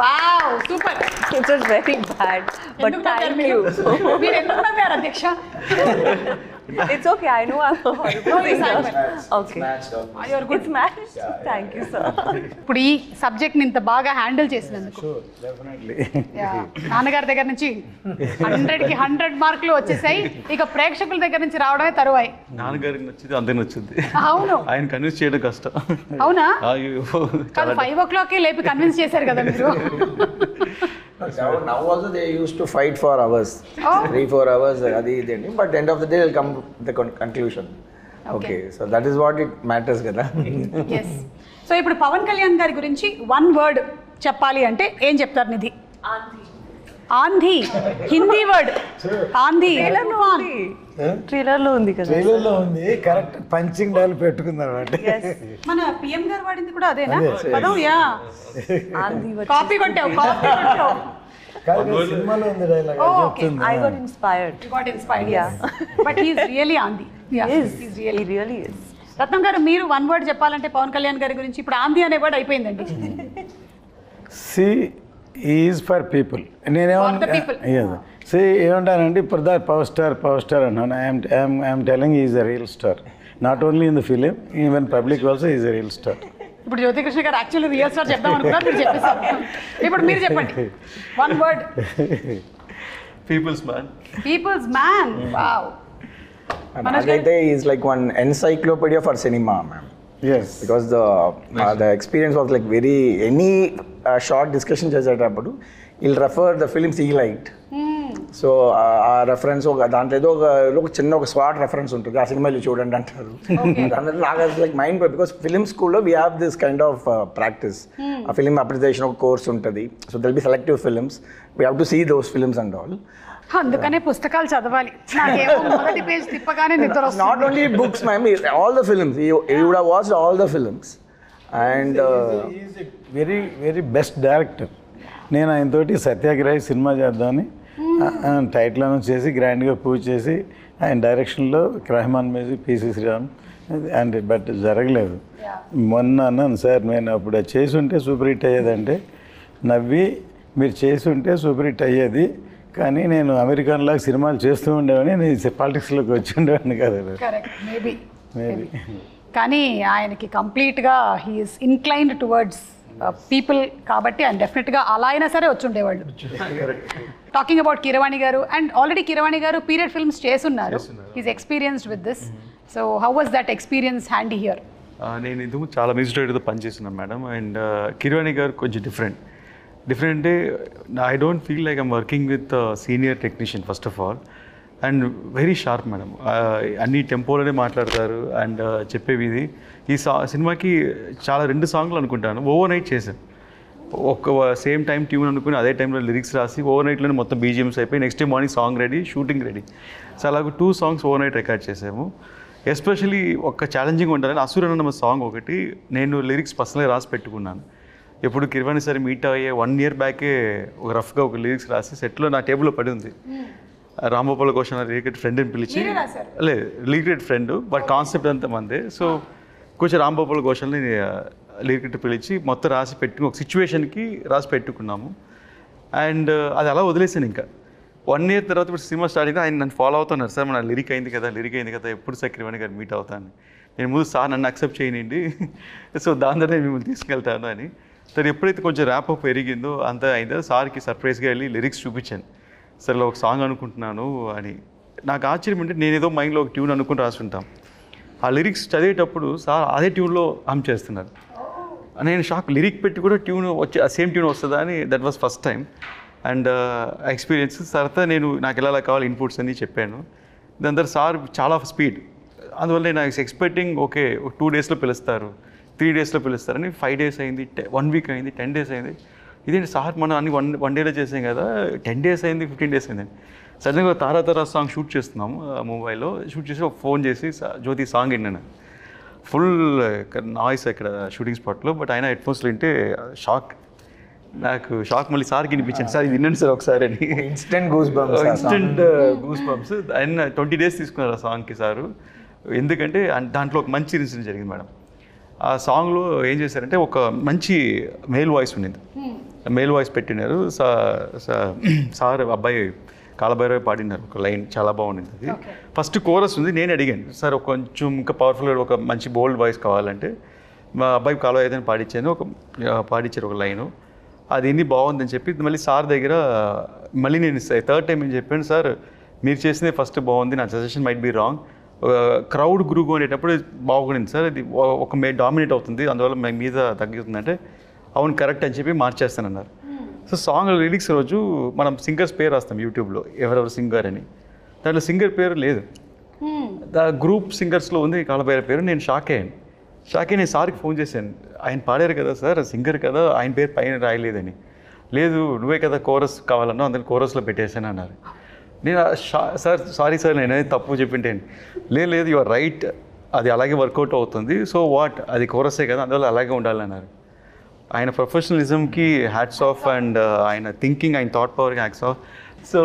Wow, super. It was very bad, but thank you. మీరు ఎందుకు నవ్వారు అధ్యక్ష? It's okay, I know I'm a horrible singer. Okay. Matched up. You're good. It's matched. Thank you, sir. ఇప్పుడు ఈ సబ్జెక్ట్ని ఇంత బాగా హ్యాండిల్ చేసినందుకు డెఫినెట్లీ. నాన్నగారి దగ్గర నుంచి 100కి 100 మార్కులు వచ్చేసాయి. ఇక ప్రేక్షకుల దగ్గర నుంచి రావడమే తరువాయి. నాన్నగారికి నచ్చింది అందరికి నచ్చింది. అవును. ఆయన కన్విన్స్ చేయడం కష్టం. అవునా? అయ్యో, కాదు 5 o'clock లేపి కన్విన్స్ చేశారు కదా మీరు. Now also they used to fight for hours, 3-4 hours. But end of the day they'll come to the conclusion. Okay, so that is what it matters కదా. ఎస్. సో ఇప్పుడు పవన్ కళ్యాణ్ గారి గురించి 1 word చెప్పాలి అంటే ఏం చెప్తారు నిధి? ఆంధీ. హిందీ వర్డ్ ఆంధీ. ట్రైలర్ లో ఉంది కదా. ట్రైలర్లో ఉంది, కరెక్ట్ పంచింగ్ డైల్ పెట్టుకుందాం అంటే. మన పిఎం గారు వాడింది కూడా అదేనా పదం? యా, ఆంధీ కాపీ కొట్టావు, కాపీ కొట్టావు. కాదు, సినిమాలో ఉంది డైలాగ్ చెప్తుంది. I got inspired. You got inspired. Yeah. But he is really ఆంధీ. Yeah, he's really. He really is. రత్నం గారు, మీరు 1 word చెప్పాలంటే పవన్ కళ్యాణ్ గారి గురించి ఇప్పుడు ఆంధీ అనే వర్డ్ అయిపోయిందండి. She is for people. ఏమంటానంటే ఇప్పుడు దా పవర్ స్టార్ అన్నాను. I'm telling is a real star, not only in the film, even public also is a real star. ఇప్పుడు జ్యోతికృష్ణ గారు యాక్చువల్లీ రియల్ స్టార్ చెప్దాం అనుకున్నారు, మీరు చెప్పేశారు. ఇప్పుడు మీరు చెప్పండి 1 word. Peoples man. Peoples man. Wow. Nagadite is like one encyclopedia for cinema, ma'am. Yes. Because the experience was like very, any short discussion చేసేటప్పుడు he'll refer the films he liked. So ఆ reference దాంట్లో ఏదో ఒక చిన్న ఒక swat reference ఉంటుంది, ఆ సినిమాలు చూడండి అంటారు. దాంట్లో నాకు లైక్ మైండ్, బికాస్ ఫిలిం స్కూల్లో we have this kind of practice. ఆ ఫిలిం అప్రిసియేషన్ ఒక కోర్స్ ఉంటుంది. So they'll be selective films, we have to see those films and all. అందుకనే పుస్తకాలు చదవాలి. నాకేమో మొదటి పేజ్ తిప్పగానే నిద్ర వస్తుంది. Not only books, ma'am, all the films. You would have watched all the films. And is very very best director. నేను ఆయనతోటి Satyagrahi cinema చేద్దామని టైటిల్ అనౌన్స్ చేసి గ్రాండ్గా పూజ చేసి ఆయన డైరెక్షన్లో Rahman music, PC Sreeram and but జరగలేదు. మొన్న అన్నాను, సార్ నేను అప్పుడు అది చేసి ఉంటే సూపర్ హిట్ అయ్యేదంటే నవ్వి, మీరు చేసి ఉంటే సూపర్ హిట్ అయ్యేది, కానీ నేను అమెరికన్ లాగా సినిమాలు చేస్తూ ఉండేవాడిని, నేను పాలిటిక్స్లోకి వచ్చి ఉండేవాడిని కదా. Correct, maybe. మేబీ. కానీ ఆయనకి కంప్లీట్గా హీఈస్ ఇన్క్లైన్డ్ టువర్డ్స్ పీపుల్ కాబట్టి ఆయన డెఫినెట్గా అలా అయినా సరే వచ్చి ఉండేవాళ్ళు. టాకింగ్ అబౌట్ కీరవాణి గారు, and already Keeravani garu period films చేస్తున్నారు. He's experienced with this. So how was that experience handy here? నేను ఇందుకు చాలా మ్యూజిక్ డైరెక్టర్తో పనిచేస్తున్నాను మేడం. అండ్ కీరవాణి గారు కొంచెం డిఫరెంట్ అంటే I don't feel like I'm working with senior technician first of all. And very sharp madam, అన్ని టెంపోలోనే మాట్లాడతారు. And చెప్పేవి ఇది ఈ సినిమాకి చాలా 2 సాంగ్లు అనుకుంటాను ఓవర్ నైట్ చేశాను. ఒక సేమ్ టైం ట్యూన్ అనుకుని అదే టైంలో లిరిక్స్ రాసి ఓవర్ నైట్లోనే మొత్తం బీజిఎమ్స్ అయిపోయి next day morning song ready, shooting ready. So అలాగే 2 songs ఓవర్ నైట్ రికార్డ్ చేసాము. ఎస్పెషలీ ఒక ఛాలెంజింగ్ ఉండాలని అసురన్న సాంగ్ ఒకటి నేను లిరిక్స్ పర్సనల్గా రాసి పెట్టుకున్నాను. ఎప్పుడు కీరవాణి సార్ మీట్ అయ్యే 1 year బ్యాకే ఒక రఫ్గా ఒక లిరిక్స్ రాసి సెట్లో నా టేబుల్లో పడి ఉంది. రాంగోపాల్ ఘోష్ లిరిక్రెడ్ ఫ్రెండ్ అని పిలిచి, లేదు లిరిక్రెడ్ ఫ్రెండ్ బట్ కాన్సెప్ట్ అంతా మందే. సో కొంచెం రాంగోపాల్ ఘోష్ని లిరిక్రెడ్ పిలిచి మొత్తం రాసి పెట్టుకుని ఒక సిచ్యువేషన్కి రాసి పెట్టుకున్నాము. అండ్ అది అలా వదిలేసాను. ఇంకా 1 year తర్వాత ఇప్పుడు సినిమా స్టార్ట్ అయితే ఆయన నన్ను ఫాలో అవుతున్నారు, సార్ మన లిరిక్ అయింది కదా ఎప్పుడు సార్ కీరవాణి గారు మీట్ అవుతాను. నేను ముందు సార్ నన్ను అక్సెప్ట్ చేయనండి, సో దాని ద్వారా నేను మిమ్మల్ని తీసుకెళ్తాను అని. సరే ఎప్పుడైతే కొంచెం ర్యాప్ అప్ పెరిగిందో అంతా అయిందో సార్కి సర్ప్రైజ్గా వెళ్ళి లిరిక్స్ చూపించాను. సరే ఒక సాంగ్ అనుకుంటున్నాను అని. నాకు ఆశ్చర్యం అంటే నేను ఏదో మైండ్లో ఒక ట్యూన్ అనుకుని రాసుంటాం, ఆ లిరిక్స్ చదివేటప్పుడు సార్ అదే ట్యూన్లో హమ్ చేస్తున్నారు. నేను షాక్, లిరిక్ పెట్టి కూడా ట్యూన్ వచ్చి ఆ సేమ్ ట్యూన్ వస్తుందా అని. That was first time. And experience తర్వాత నేను నాకు ఎలా కావాలి ఇన్పుట్స్ అని చెప్పాను. దాని తర్వాత సార్ చాలా స్పీడ్, అందువల్ల నేను ఎక్స్పెక్టింగ్ ఓకే 2 డేస్లో పిలుస్తారు, 3 డేస్లో పిలుస్తారని 5 డేస్ అయింది, 1 వీక్ అయింది, 10 డేస్ అయింది. ఇదేంటి సార్ మనం అన్ని వన్ డేలో చేసాం కదా, 10 డేస్ అయింది, 15 డేస్ అయింది. సడన్గా తారా తారా సాంగ్ షూట్ చేస్తున్నాము ముంబైలో. షూట్ చేసి ఒక ఫోన్ చేసి జ్యోతి సాంగ్ విన్నాను. ఫుల్ నాయిస్ ఇక్కడ షూటింగ్ స్పాట్లో, బట్ ఆయన హెడ్ఫోన్స్లో వింటే షాక్. నాకు షాక్ మళ్ళీ సార్కి వినిపించాను, సార్ ఇది వినండి సార్ ఒకసారి అని. Instant goose bumps. ఆయన 20 డేస్ తీసుకున్నారు ఆ సాంగ్కి సారు. ఎందుకంటే దాంట్లో ఒక మంచి ఇన్సిడెంట్ జరిగింది మేడం. ఆ సాంగ్లో ఏం చేశారంటే ఒక మంచి మేల్ వాయిస్ ఉండింది, మేల్ వాయిస్ పెట్టినారు. సార్ అబ్బాయి కాలభైరవి పాడినారు ఒక లైన్, చాలా బాగుండింది అది. ఫస్ట్ కోరస్ ఉంది, నేను అడిగాను సార్ కొంచెం ఇంకా పవర్ఫుల్గా ఒక మంచి బోల్డ్ వాయిస్ కావాలంటే మా అబ్బాయి కాలభైరవి పాడించాను, పాడించారు ఒక లైను. అది ఎన్ని బాగుందని చెప్పి మళ్ళీ సార్ దగ్గర మళ్ళీ నేను 3rd టైం ఏం చెప్పాను, సార్ మీరు చేసిందే ఫస్ట్ బాగుంది, నా suggestion might be wrong, crowd group అనేటప్పుడు బాగుండింది సార్, ఇది ఒక డామినేట్ అవుతుంది, అందువల్ల మీద తగ్గుతుందంటే అవును కరెక్ట్ అని చెప్పి మార్చేస్తానన్నారు. సో సాంగ్ లిరిక్స్ రోజు మనం సింగర్స్ పేరు రాస్తాం యూట్యూబ్లో, ఎవరెవరు సింగర్ అని. దాంట్లో సింగర్ పేరు లేదు, గ్రూప్ సింగర్స్లో ఉంది కాలభైరవి పేరు. నేను షాక్ అయ్యాను. నేను సార్కి ఫోన్ చేశాను, ఆయన పాడారు కదా సార్, సింగర్ కదా, ఆయన పేరు పైన రాయలేదని. లేదు నువ్వే కదా కోరస్ కావాలన్నా, అందుకని కోరస్లో పెట్టేశాను అన్నారు. నేను సార్ సారీ సార్ నేనే తప్పు చెప్పింటాను. లేదు యు ఆర్ రైట్, అది అలాగే వర్కౌట్ అవుతుంది, సో వాట్ అది కోరసే కదా, అందువల్ల అలాగే ఉండాలన్నారు. ఆయన ప్రొఫెషనలిజంకి హ్యాట్స్ ఆఫ్, అండ్ ఆయన థింకింగ్, ఆయన థాట్ పవర్కి హ్యాట్స్ ఆఫ్. సో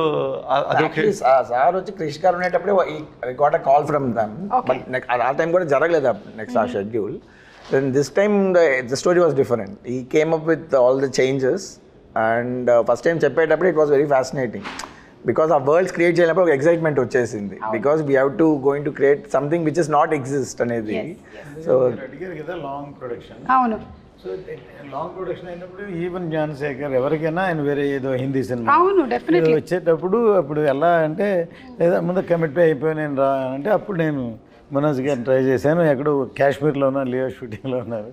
అదొకే. సార్ వచ్చి క్రిష్ గారు ఉండేటప్పుడే got a call from them, but ఆ టైం కూడా జరగలేదు నెక్స్ట్ ఆ schedule. Then this time the story was different. ఈ came up with all the changes, and first time చెప్పేటప్పుడు it was very fascinating, because ఆ వరల్డ్స్ క్రియేట్ చేయనప్పుడు ఒక excitement వచ్చేసింది, because we have to going to create something which is not exist అనేది. So అడిగారు కదా long production. అవును, so long production అయినప్పుడు ఈవెన్ జ్ఞానశేఖర్ ఎవరికైనా ఆయన వేరే ఏదో హిందీ సినిమా అవును డెఫినెట్లీ వచ్చేటప్పుడు అప్పుడు ఎలా అంటే లేదా ముందు కమిట్ అయిపోయి నేను రా అంటే అప్పుడు నేను మనోజ్ గారిని ట్రై చేశాను, ఎక్కడో కాశ్మీర్లో ఉన్నా, లియో షూటింగ్లో ఉన్నారు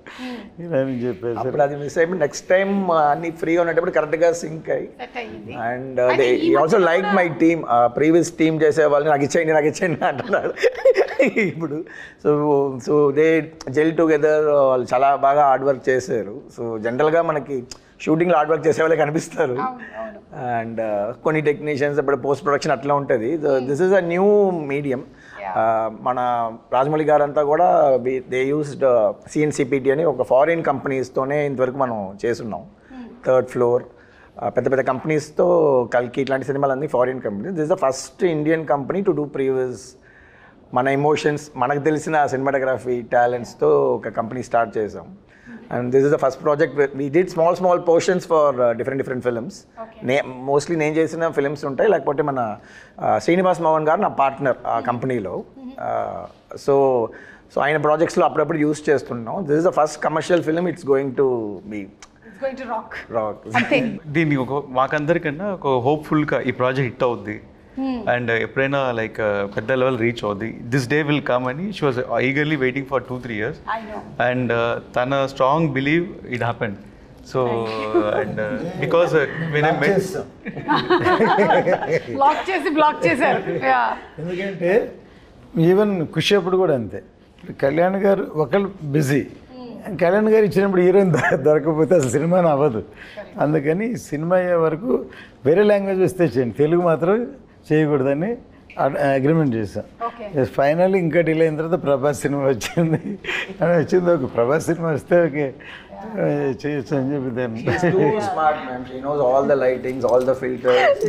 ఇలా అని చెప్పేసి. అప్పుడు అది మిస్ అయిపోయి నెక్స్ట్ టైం అన్ని ఫ్రీగా ఉన్నప్పుడు కరెక్ట్గా సింక్ అయ్యి, and also like my team, previous team చేసే వాళ్ళని నాకు ఇచ్చేయండి అంటున్నారు ఇప్పుడు. సో దే జెల్ టుగెదర్, వాళ్ళు చాలా బాగా హార్డ్ వర్క్ చేశారు. సో జనరల్గా మనకి షూటింగ్లో హార్డ్ వర్క్ చేసే వాళ్ళే కనిపిస్తారు, అండ్ కొన్ని టెక్నీషియన్స్ ఇప్పుడు పోస్ట్ ప్రొడక్షన్ అట్లా ఉంటుంది. This is a new medium. మన రాజమౌళి గారంతా కూడా దే యూస్డ్ CNCPT అని ఒక ఫారిన్ కంపెనీస్తోనే ఇంతవరకు మనం చేస్తున్నాం. 3rd ఫ్లోర్ పెద్ద పెద్ద కంపెనీస్తో కల్కి ఇట్లాంటి సినిమాలన్నీ foreign companies. This is the first Indian company to do previous మన ఎమోషన్స్, మనకు తెలిసిన సినిమాటోగ్రఫీ టాలెంట్స్తో ఒక కంపెనీ స్టార్ట్ చేసాం. And this is the first project. We did small portions for different films. Mostly నేను చేసిన ఫిల్మ్స్ ఉంటాయి, లేకపోతే మన శ్రీనివాస్ మోహన్ గారు నా పార్ట్నర్ ఆ కంపెనీలో. సో ఆయన ప్రాజెక్ట్స్లో అప్పుడప్పుడు యూస్ చేస్తున్నాం. This is the first commercial film, it's going to be rock. దీన్ని మాకందరికన్నా ఒక హోప్ఫుల్గా ఈ ప్రాజెక్ట్ హిట్ అవుద్ది, అండ్ ఎప్పుడైనా లైక్ పెద్ద లెవెల్ రీచ్ అవుద్ది, దిస్ డే విల్ కమ్ అని she was eagerly waiting for 2-3 years, and తన strong believe it happened. So and because block చేశారు. ఎందుకంటే ఈవెన్ ఖుషి అప్పుడు కూడా అంతే, కళ్యాణ్ గారు ఒకళ్ళు బిజీ, కళ్యాణ్ గారు ఇచ్చినప్పుడు హీరోయిన్ దొరకకపోతే అసలు సినిమాని అవ్వదు. అందుకని సినిమా అయ్యే వరకు వేరే లాంగ్వేజ్ వస్తే చేయండి, తెలుగు మాత్రం చేయకూడదని అగ్రిమెంట్ చేశాం. ఫైనల్ ఇంకా డిలే అయిన తర్వాత ప్రభాస్ సినిమా వచ్చింది. ఒక ప్రభాస్ సినిమా వస్తే ఓకే చేయొచ్చు అని చెప్పి దాన్ని. She's too smart, ma'am. She knows all the lightings, all the filters.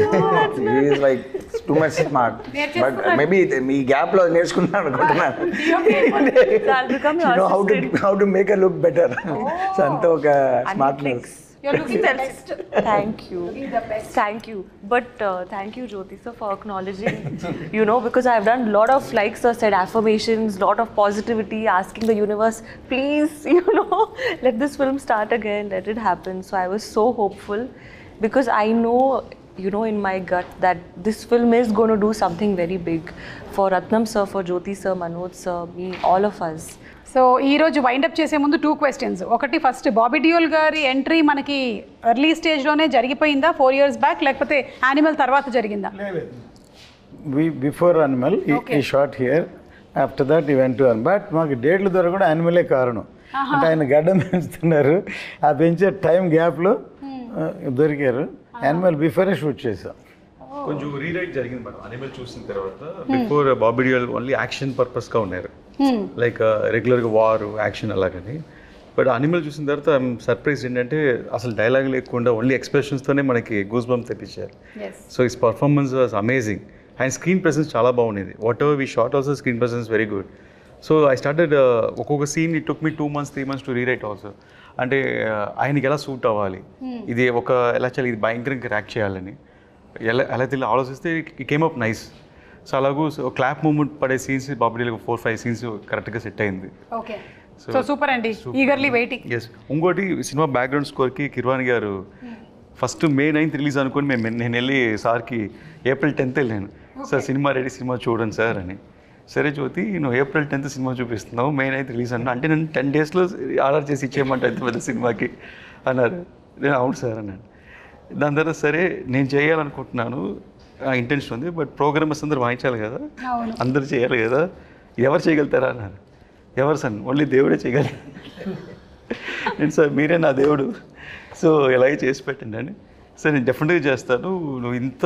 She is like too much smart. But maybe me gap lo నేర్చుకున్నాను అనుకుంటున్నాను. You know how to make her look better. So అంత ఒక smartness. You're looking the best. Thank you. Thank you. But thank you, Jyoti sir, for acknowledging, you know, because I've done a lot of, like sir said, affirmations, lot of positivity, asking the universe, please, you know, let this film start again, let it happen. So I was so hopeful, because I know, you know, in my gut that this film is going to do something very big for Ratnam sir, for Jyoti sir, Manoj sir, me, all of us. So ఈరోజు wind up చేసే ముందు 2 questions. ఒకటి, first Bobby Deol గారి entry మనకి early స్టేజ్లోనే జరిగిపోయిందా 4 years back, లేకపోతే animal తర్వాత జరిగిందా? బిఫోర్ అనిమల్ ఈ షార్ట్ హియర్, ఆఫ్టర్ దట్ ఈ వెంట్ టు బట్ మాకు డేట్లు దొరకడం యానిమలే కారణం. అంటే ఆయన గడ్డం పెంచుతున్నారు, ఆ పెంచే టైం గ్యాప్లో దొరికారు. యానిమల్ బిఫోరే షూట్ చేసాం. కొంచెం రీరైట్ జరిగింది మేడం అనిమల్ చూసిన తర్వాత. Before Bobby Deol only action పర్పస్గా ఉన్నారు, లైక్ రెగ్యులర్గా వార్ యాక్షన్ అలాగని. బట్ అనిమల్ చూసిన తర్వాత ఐఎమ్ సర్ప్రైజ్ ఏంటంటే అసలు డైలాగ్ లేకుండా ఓన్లీ ఎక్స్ప్రెషన్స్తోనే మనకి గూస్ బంప్స్ తెప్పించారు. So his performance was amazing and screen presence చాలా బాగుండేది. Whatever we shot also screen presence very good. So I started ఒక్కొక్క scene it took me 2 months 3 months to rewrite also. అంటే ఆయనకి ఎలా suit అవ్వాలి, ఇది ఒక ఎలా చేయాలి, ఇది భయంకరంగా ర్యాక్ చేయాలని ఎలా తెలియ ఆలోచిస్తే it came up nice. So అలాగూ క్లాప్ మూమెంట్ పడే సీన్స్ బాబీ డియోల్ 4-5 scenes కరెక్ట్గా సెట్ అయింది. ఓకే, సో సూపర్ అండి, ఈగర్లీ వెయిటింగ్. ఎస్, ఇంకోటి సినిమా బ్యాక్గ్రౌండ్ స్కోర్కి కిర్వాణి గారు ఫస్ట్ May 9th రిలీజ్ అనుకుని నేను వెళ్ళి సార్కి April 10th వెళ్ళాను. సార్ సినిమా రెడీ, సినిమా చూడండి సార్ అని. సరే జ్యోతి, నువ్వు April 10th సినిమా చూపిస్తున్నావు, May 9th రిలీజ్ అన్నా, అంటే నేను 10 daysలో ఆర్డర్ చేసి ఇచ్చేయమంటే అంత పెద్ద సినిమాకి అన్నారు. నేను అవును సార్ అన్నాను. దాని తర్వాత సరే నేను చేయాలనుకుంటున్నాను, ఇంటెన్షన్ ఉంది, బట్ ప్రోగ్రామర్స్ అందరూ వాయించాలి కదా, అందరూ చేయాలి కదా, ఎవరు చేయగలుగుతారా అన్నారు. ఎవరు సార్, ఓన్లీ దేవుడే చేయగలరు. నేను సార్ మీరే నా దేవుడు, సో ఎలాగే చేసి పెట్టండి అని. సార్ నేను డెఫినెట్గా చేస్తాను, నువ్వు ఇంత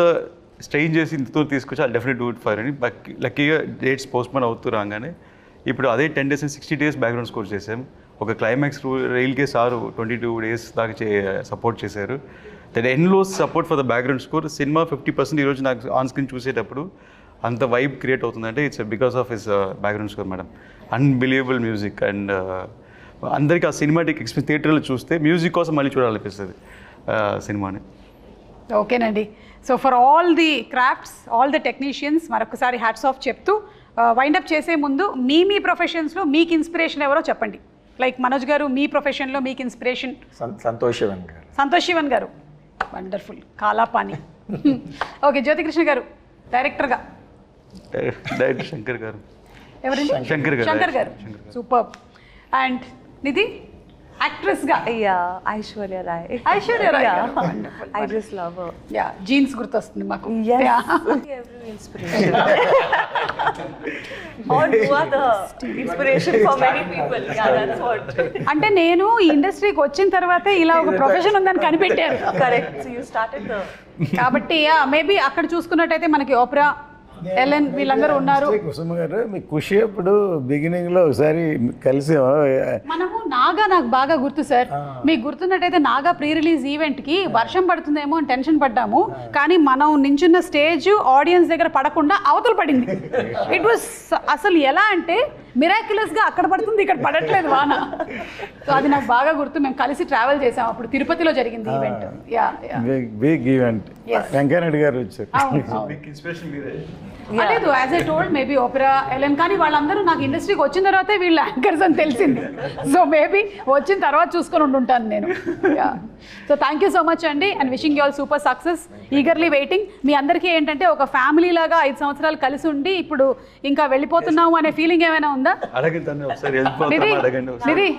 స్ట్రెయిన్ చేసి ఇంతతో తీసుకొచ్చి I definite do it for అని. లక్కీగా డేట్స్ పోస్ట్పోన్ అవుతూ రాగానే ఇప్పుడు అదే 10 days and 60 days background score చేసాం. ఒక క్లైమాక్స్ రైల్కే సారు 22 days దాకా సపోర్ట్ చేశారు. That endless support for the background score. Cinema 50% ఈరోజు నాకు ఆన్ స్క్రీన్ చూసేటప్పుడు అంత వైబ్ క్రియేట్ అవుతుందంటే it's because of his background score madam. Unbelievable music and అందరికీ ఆ సినిమాటిక్ ఎక్స్పీరియన్స్ థియేటర్లో చూస్తే మ్యూజిక్ కోసం మళ్ళీ చూడాలనిపిస్తుంది సినిమాని. ఓకేనండి, so for all the crafts, all the technicians మరొకసారి హ్యాట్స్ ఆఫ్ చెప్తూ వైండప్ చేసే ముందు మీ ప్రొఫెషన్స్లో మీకు ఇన్స్పిరేషన్ ఎవరో చెప్పండి. లైక్ మనోజ్ గారు, మీ ప్రొఫెషన్లో మీకు ఇన్స్పిరేషన్? సంతోష్ శివన్ గారు. సంతోష్ శివన్ గారు, వండర్ఫుల్, కాలాపాని. ఓకే, జ్యోతికృష్ణ గారు డైరెక్టర్గా? డైరెక్టర్ శంకర్ గారు. ఎవరండి? శంకర్ గారు, సూపర్. అండ్ నిధి యాక్ట్రెస్గా? Aishwarya Rai. Aishwarya Rai, I just love her. Yeah, Jeans గుర్తొస్తుంది మాకు. Every inspiration. Or you are the inspiration for many people. Yeah, that's what. అంటే నేను ఈ ఇండస్ట్రీకి వచ్చిన తర్వాతే ఇలా ఒక ప్రొఫెషన్ ఉందని కనిపెట్టారు. Correct. So you started the. కాబట్టి మేబీ అక్కడ చూసుకున్నట్టయితే మనకి ఓప్రా, ఎలెన్ వీళ్ళందరూ ఉన్నారు. కుసుమ గారు, మీ ఖుషి అప్పుడు బిగినింగ్లో ఒకసారి కలిసామా? మనము నాగా, నాకు బాగా గుర్తు సార్, మీకు గుర్తున్నట్టయితే నాగా ప్రీ రిలీజ్ ఈవెంట్కి వర్షం పడుతుందేమో అని టెన్షన్ పడ్డాము, కానీ మనం నించున్న స్టేజ్ ఆడియన్స్ దగ్గర పడకుండా అవతల పడింది. ఇట్ వాస్ అసలు ఎలా అంటే మిరాక్యులస్గా అక్కడ పడుతుంది, ఇక్కడ పడట్లేదు వాన. సో అది నాకు బాగా గుర్తు. మేము కలిసి ట్రావెల్ చేసాం, అప్పుడు తిరుపతిలో జరిగింది ఈవెంట్. Big event. వెంకయ్యనాయుడు గారు వచ్చారు. లేదు, as I told maybe Opera, Ellen, కానీ వాళ్ళందరూ నాకు ఇండస్ట్రీకి వచ్చిన తర్వాతే వీళ్ళు యాంకర్స్ అని తెలిసింది. సో మేబీ వచ్చిన తర్వాత చూసుకొని ఉంటుంటాను నేను. So thank you so much అండి, and wishing you all super success. Eagerly waiting. మీ అందరికీ ఏంటంటే ఒక ఫ్యామిలీ లాగా 5 సంవత్సరాలు కలిసి ఉండి ఇప్పుడు ఇంకా వెళ్ళిపోతున్నాము అనే ఫీలింగ్ ఏమైనా ఉందా? నిధి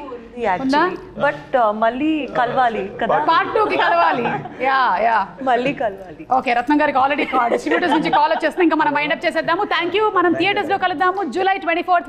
బట్ మళ్ళీ కలవాలి కదా, Part 2కి కలవాలి. మళ్ళీ కలవాలి. ఓకే, రత్నం గారికి ఆల్రెడీ డిస్ట్రిబ్యూటర్స్ నుంచి కాల్ వచ్చేస్తుంది. ఇంకా మనం వైండప్ చేసేద్దాము. Thank you. మనం థియేటర్స్లో కలుద్దాము July 24th.